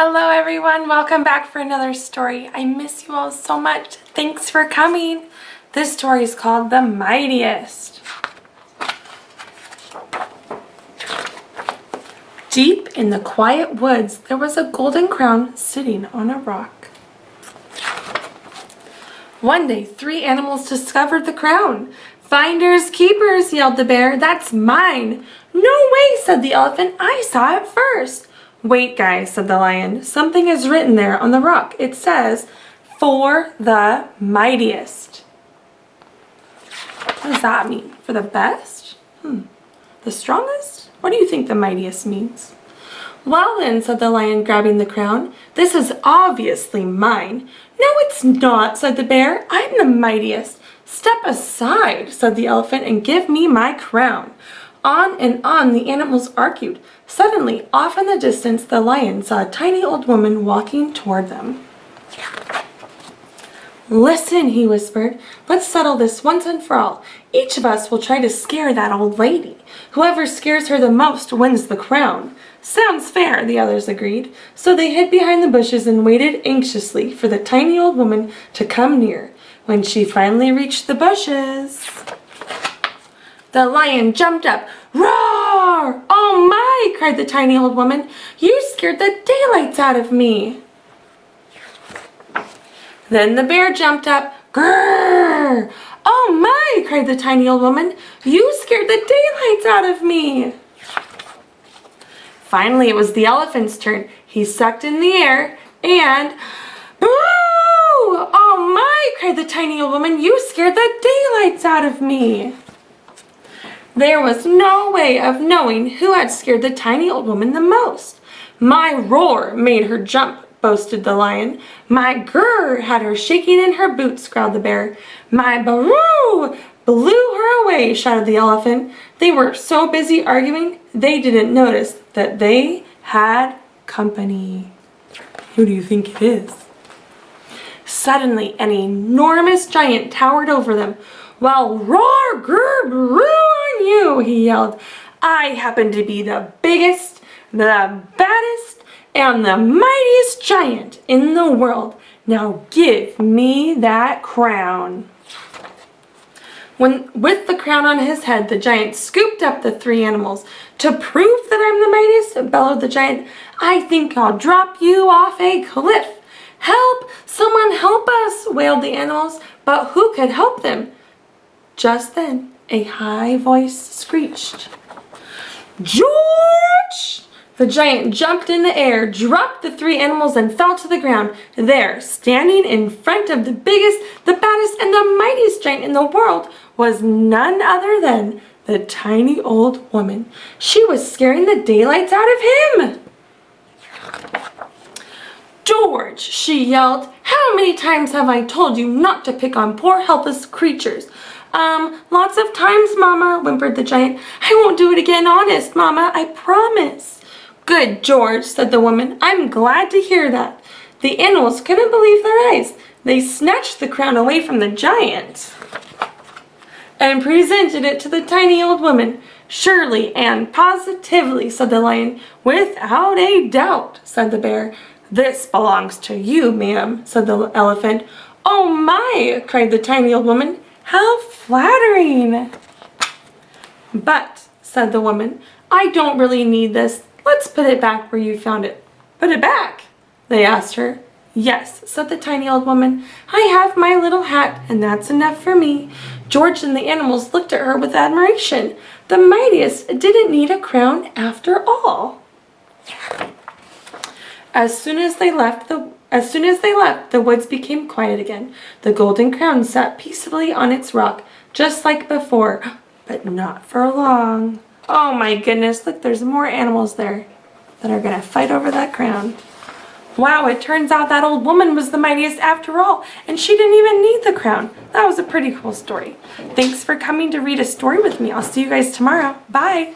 Hello everyone, welcome back for another story. I miss you all so much. Thanks for coming. This story is called The Mightiest. Deep in the quiet woods, there was a golden crown sitting on a rock. One day, 3 animals discovered the crown. "Finders, keepers," yelled the bear. "That's mine." "No way," said the elephant. "I saw it first." "Wait, guys," said the lion. "Something is written there on the rock. It says, 'For the mightiest.'" What does that mean? For the best? The strongest? What do you think the mightiest means? "Well then," said the lion, grabbing the crown, "this is obviously mine." "No, it's not," said the bear. "I'm the mightiest." "Step aside," said the elephant, "and give me my crown." On and on the animals argued. Suddenly, off in the distance, the lion saw a tiny old woman walking toward them. "Listen," he whispered. "Let's settle this once and for all. Each of us will try to scare that old lady. Whoever scares her the most wins the crown." "Sounds fair," the others agreed. So they hid behind the bushes and waited anxiously for the tiny old woman to come near. When she finally reached the bushes, the lion jumped up. "Roar! Oh my!" cried the tiny old woman. "You scared the daylights out of me." Then the bear jumped up. "Grrr! Oh my!" cried the tiny old woman. "You scared the daylights out of me." Finally, it was the elephant's turn. He sucked in the air and... "Boo! Oh my!" cried the tiny old woman. "You scared the daylights out of me." There was no way of knowing who had scared the tiny old woman the most. "My roar made her jump," boasted the lion. "My grrr had her shaking in her boots," growled the bear. "My baroo blew her away," shouted the elephant. They were so busy arguing, they didn't notice that they had company. Who do you think it is? Suddenly, an enormous giant towered over them. "Well, roar, grrr, broo on you," he yelled. "I happen to be the biggest, the baddest, and the mightiest giant in the world. Now give me that crown." With the crown on his head, the giant scooped up the 3 animals. "To prove that I'm the mightiest," bellowed the giant, "I think I'll drop you off a cliff." "Help! Someone help us!" wailed the animals. But who could help them? Just then, a high voice screeched, "George!" The giant jumped in the air, dropped the 3 animals, and fell to the ground. There, standing in front of the biggest, the baddest, and the mightiest giant in the world, was none other than the tiny old woman. She was scaring the daylights out of him. "George!" she yelled. "How many times have I told you not to pick on poor helpless creatures?" Lots of times, Mama," whimpered the giant. "I won't do it again, honest, Mama, I promise." "Good, George," said the woman. "I'm glad to hear that." The animals couldn't believe their eyes. They snatched the crown away from the giant and presented it to the tiny old woman. "Surely and positively," said the lion. "Without a doubt," said the bear. "This belongs to you, ma'am," said the elephant. "Oh my!" cried the tiny old woman. "How flattering!" "But," said the woman, "I don't really need this. Let's put it back where you found it." "Put it back?" they asked her. "Yes," said the tiny old woman. "I have my little hat, and that's enough for me." George and the animals looked at her with admiration. The mightiest didn't need a crown after all. As soon as they left, the woods became quiet again. The golden crown sat peacefully on its rock, just like before, but not for long. Oh my goodness, look, there's more animals there that are gonna fight over that crown. Wow, it turns out that old woman was the mightiest after all, and she didn't even need the crown. That was a pretty cool story. Thanks for coming to read a story with me. I'll see you guys tomorrow. Bye.